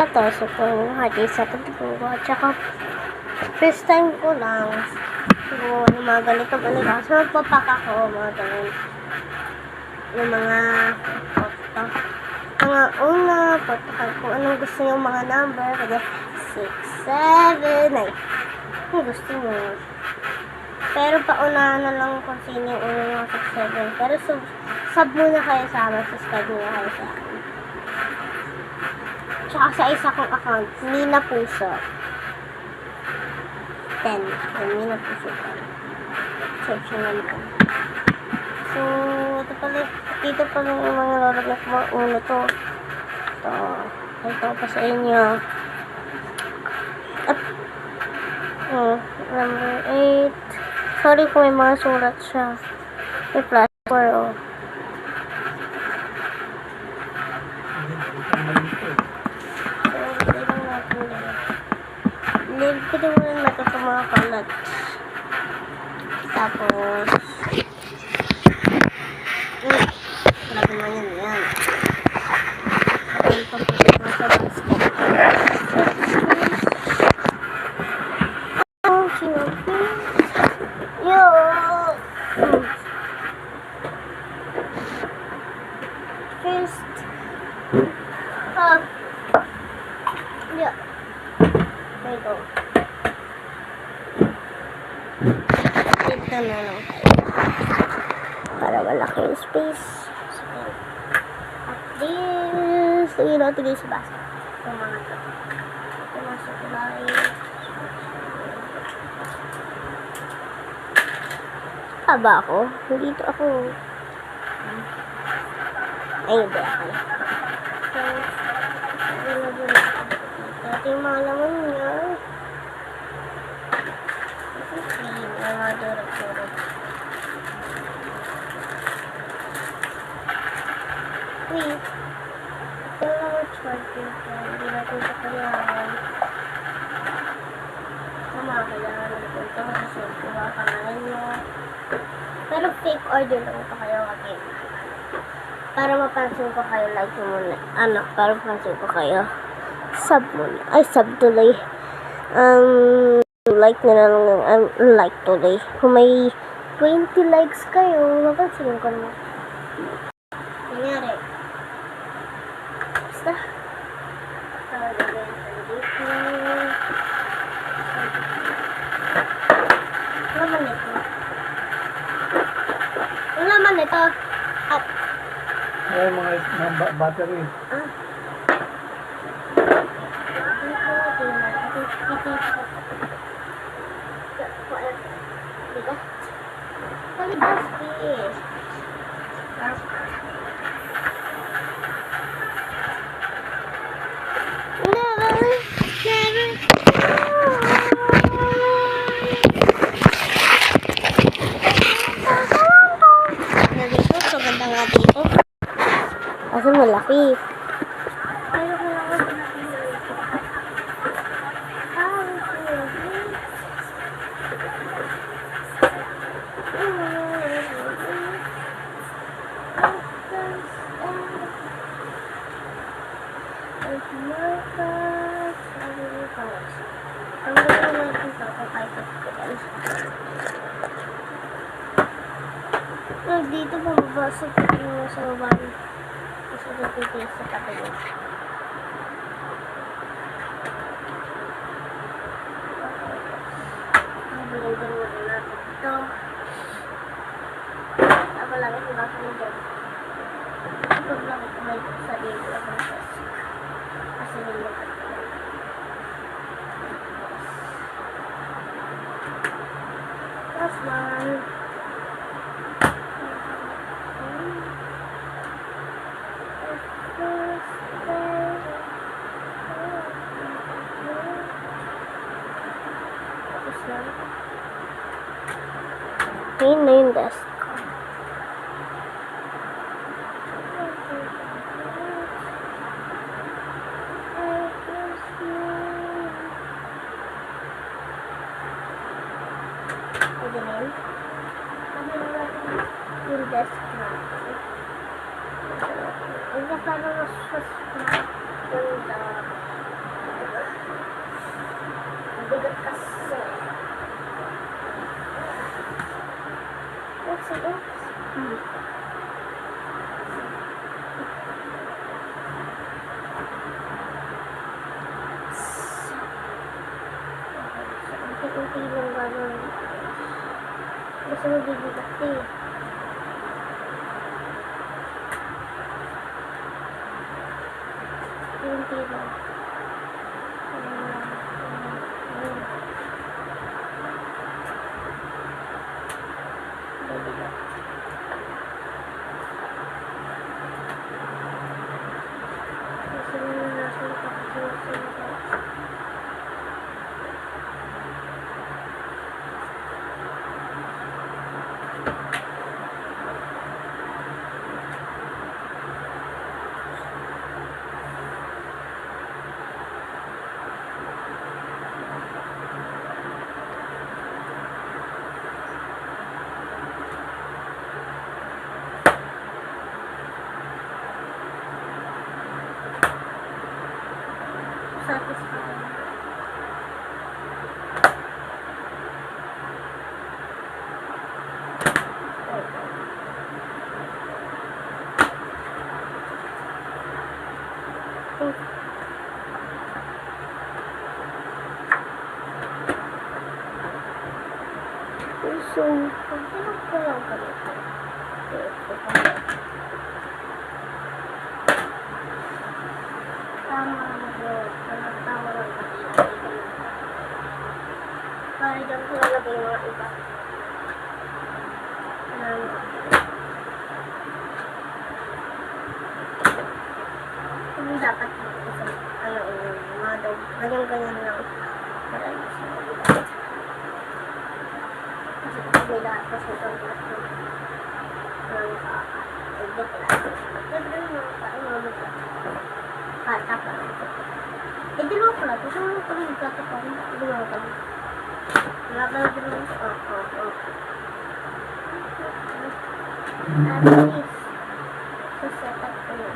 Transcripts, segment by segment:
to. So, kung hati sa pagtutuwa. At saka, first time ko lang. So, mga ganito. So, magpapak ako, mga ganun. Yung mga photo. Mga una, photo kung anong gusto yung mga number. Kaya, 6, 7, 9. Kung gusto mo. Pero paunahan na lang kung sino yung una ng 6, 7. Pero sub muna kayo sa amin. Subscribe muna kayo sa akin. Tsaka sa isa kong account, Nina Puso. 10. Nina Puso 10. Search nyo naman. So, dito pala yung mga lalagyan ko mga uno to. Ito pa sa inyo. At, number 8. Sorry kung may mga sulat siya. May plus 4, oh. Libre mo rin natin sa mga kalat. Tapos, grabe mo yan. Ito po sa basket. Oh, sinabi. Yo! First. Yeah. There you go. Dito na lang tayo. Para malaki yung space. So, at this, tingin natin din sa basket. Ito mga ito. Ito mga supply. Haba ako? Dito ako. Ay, hindi ako. So, ito yung mga laman niya. Wait. Ito lang ang charging ko. Hindi natin ito kailangan. Kailangan natin ito. Kasi diba, pangalan nyo. Pero fake order lang ito kayo again. Para mapansin ko kayo, like mo muna. Para mapansin ko kayo. Sub muna. Ay, sub tuloy. Like na lang yung like today. Kung may 20 likes kayo, mapansin ko naman. Nangyari. Basta. Laman ito. Ang laman ito. At ay, mga battery. Kasi malaki. Dito mababasok yung sa baba. Kasi dito sa tabi mo. Bilanggan mo na natin ito. Tama lang ito ba kami dyan? Ito lang ito may sa dito ako na kasi nilong ito. Plus one. Yun na yung desk ko. Pwede na yun. Yung desk natin. Ang parang mas ganda. Mabigat kasi. Oops, oops. Unti-unti lang gano'n. Gusto mo bibigat eh. Unti lang. Bibigat. Gusto mo na nasa kapasinusunod. Satisfying. So, pagkakot ko lang ganito. Tama lang kasi. Para dyan ko lalagay yung mga iba. Hindi dapat kasi, mga daw, ganyan-ganyan lang. Para yung sa mga. Kasi may lahat kasi itong lahat ng edit lang. Pwede rin mga kain mga magkat. Kata pa lang. Eh, dalawa pala. Gusto mo pala yung kata pa rin. Dalawa pa rin. Wala ka na dalawa. At least, so set up ko yun.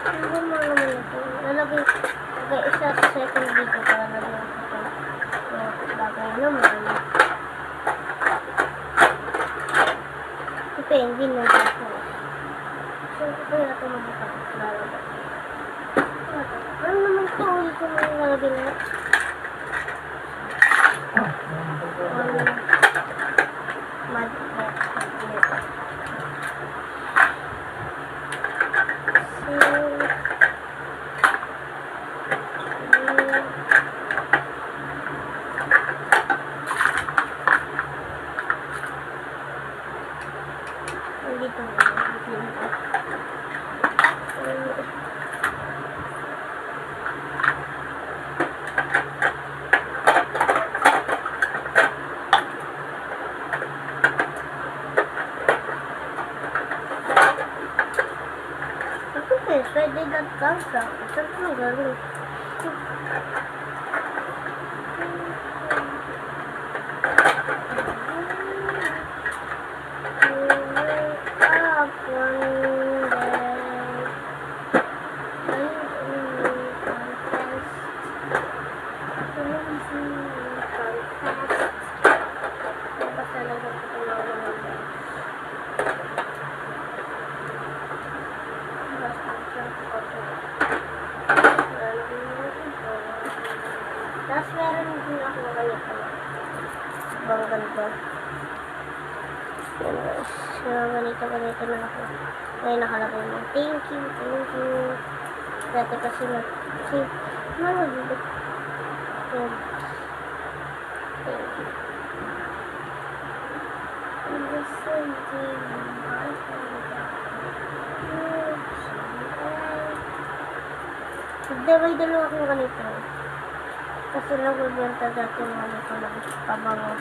Ano ba mga naman ito? Lalagay isa sa second video para nalagay ko ito. Bagay naman. Depende na dito. So, kaya ito mabukas. Lalagay. Ano naman ito? Ulit ko na lalagay na. Pwede na kasa. Saan ko gano'n? Tapos meron din ako ganito. Ibang ganito. So, ganito na ako. Ngayon nakalagay mo. Thank you. Dati kasi malulubot. Thank you. And this is may dalawa akong ganito. Kasi nagbibenta dati mga nito ng pabango.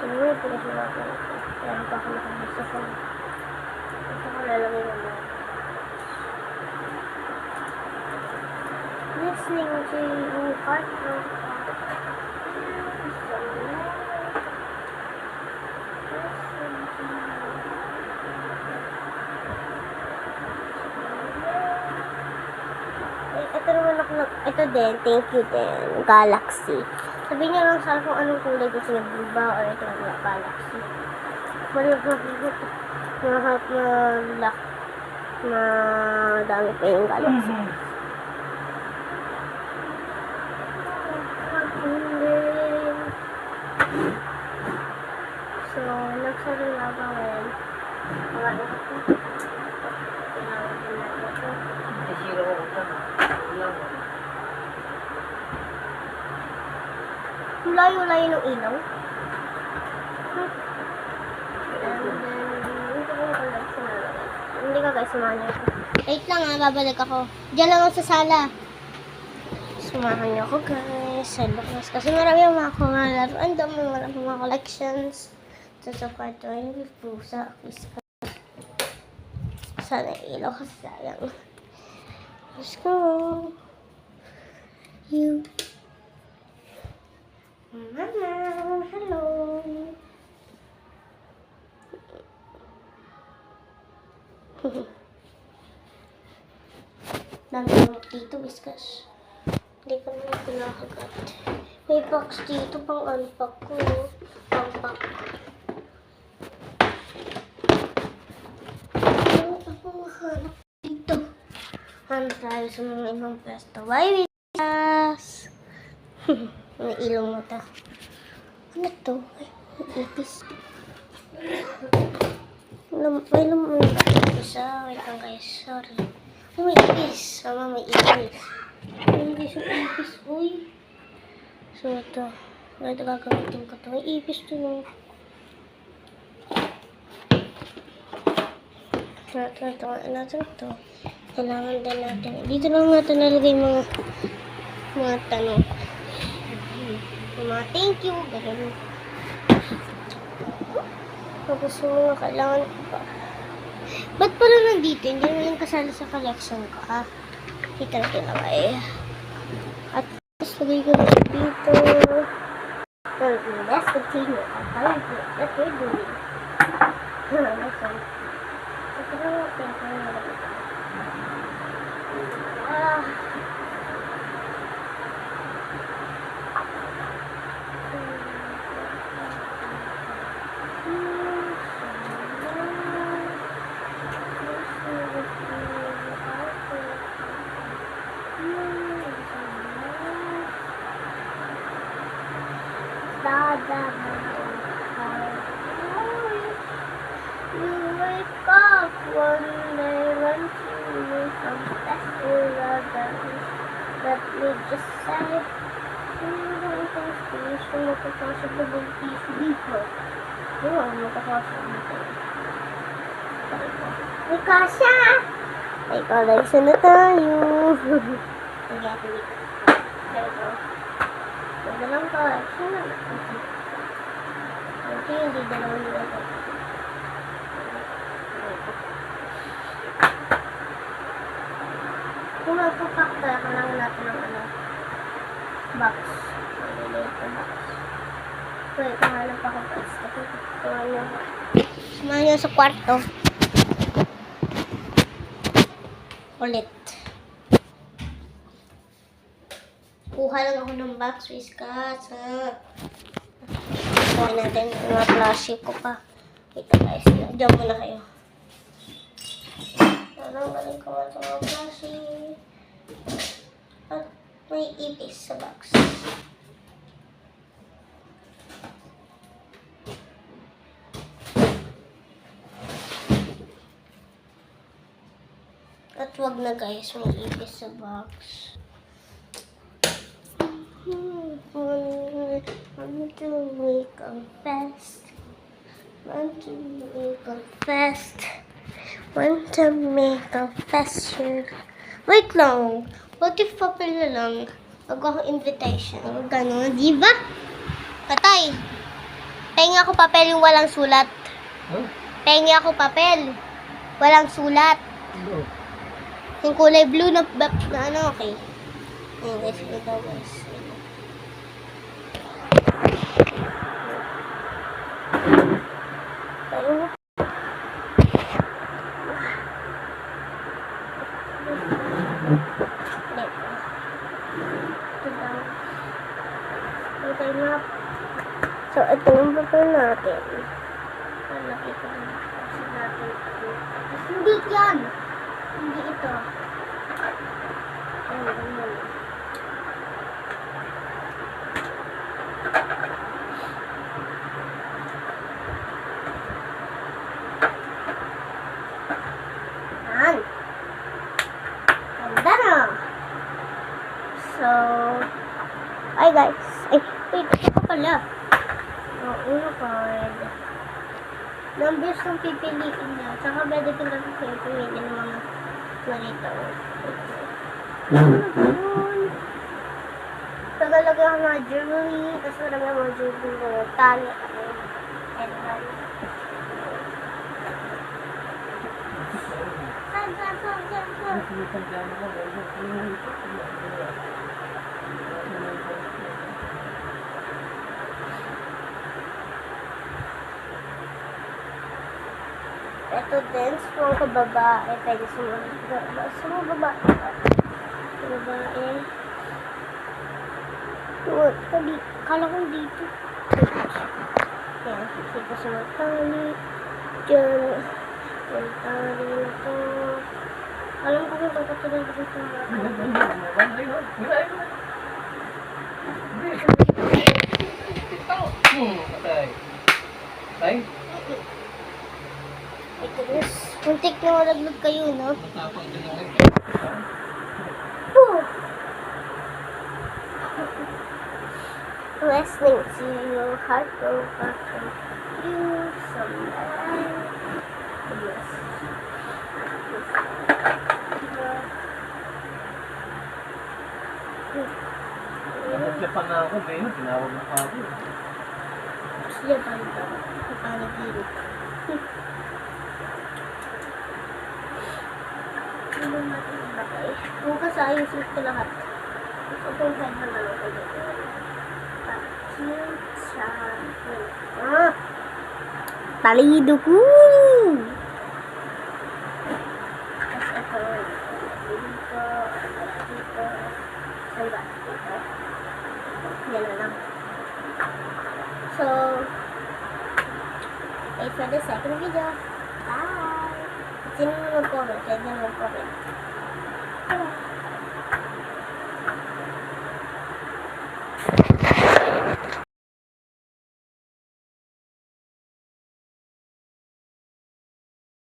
So, may pinasila ako ito. Kaya pa ako nakabisa ko. Ito ko lalagay na lang. Listening to yung part of ito ito din, thank you din, Galaxy. Sabihin niyo lang sa akin kung anong kulay gusto niyo, blue ba or ito na Galaxy. Na dami pa yung Galaxy. So, next na rin gagawin. Kailangan din natin ito. Layo-layo ng ilaw. And then, hindi ka guys, samahan niyo ako. Wait lang babalik ako. Diyan lang ako sa sala. Samahan niyo ako guys. Sa bukas. Kasi marami yung mga laro. Ang dami mga collections. Sa kwarto yung pusa. Sana ilaw kasi sayang. Let's go. You. Mama, hello. Dami naman dito, Whiskas. Hindi ko naman pinakagat. May box dito pang unpack ko. Pang pack. Ano ako mahanap dito? Hanap tayo sa mga ibang pwesto. Bye, Whiskas! May ilong mata. Ano to? May ipis. May lumunod dito sa... Wait lang guys, sorry. Oh, may ipis. Sama, may ipis. May ipis yung ipis. Uy. So, ito. Ito gagamitin ko to. May ipis to. No? Natin ito. Kailangan din natin. Dito lang natin nalagay mga tanong. Mga thank you. Ganun. Tapos yung mga kailangan ko pa. Ba't pala nandito? Hindi mo lang kasali sa collection ko, ha? Kita natin lang ay. At tapos lagay ko na dito. Let's continue. Let's we're doing. Listen. Ito na natin. You wake up one day when you confess your love that we just said. You don't think so magkakasabog ng piso dito. Oo, magkakasabog dito. May kasya! May collection na tayo. Nagyatin dito. Pero dalawang collection na natin. Okay, hindi dalawang dito. Kung magpapak tayo, kailangan natin ng box. Maliliit na box. Wait, kahanap ako guys. Samahan niyo sa kwarto. Ulit. Kuha lang ako ng box, Whiskas. Kuha natin yung mga plastic ko pa. Ito guys, diyan muna kayo. Galing ko sa mga plastic. At may ipis sa box. At wag na guys, may ipis sa box. Want to make a fast. Want to make a fast. Want to make a fast. Wait lang. What if papel na lang? Mag-ako invitation. Gano'n, di ba? Patay. Tenga ako papel yung walang sulat. Huh? Tenga ako papel. Walang sulat. Hello. Yung kulay blue na ano, okay. Ayan guys, ito guys. time up. So, ito yung prepare natin. Nakita ko na kasi natin. Hindi yan! Hindi ito. Ayun. Yan. Ganda na. So, ay guys. Ay, wait, ito pa pala. Uno card. Numbers yung pipiliin niya. Tsaka pwede ko lang pipiliin ng mga ganito. Ano ba yun? Tagalagay ako mga jewelry. Tapos marami ako mga jewelry. Tali. Headband. Saan? Ito din, sa mga babae, pwede sa mga babae. Sa babae. What? Kala ko dito. Yan, dito sa mga tali. Diyan. Yung tali na to. Alam ko kung pagkatuloy ko sa mga tali. Ay? Ito guys, muntik na malaglag kayo, no? Matapang din ako. Woo! Wrestling to your heart go back and you someday. Yes. Japan na ako, ngayon, tinawag na ako. Siya pa rin daw. Napanagiri. Ano natin ang bakay? Bukas ayusin ko lahat. Ito yung head na lang ko dito. Talido ko! Tapos ito. Dito. Dito. Saan ba? Dito. Yan na lang. So, wait for the second video. Bye! Sino mag-comment? Pwede mag-comment.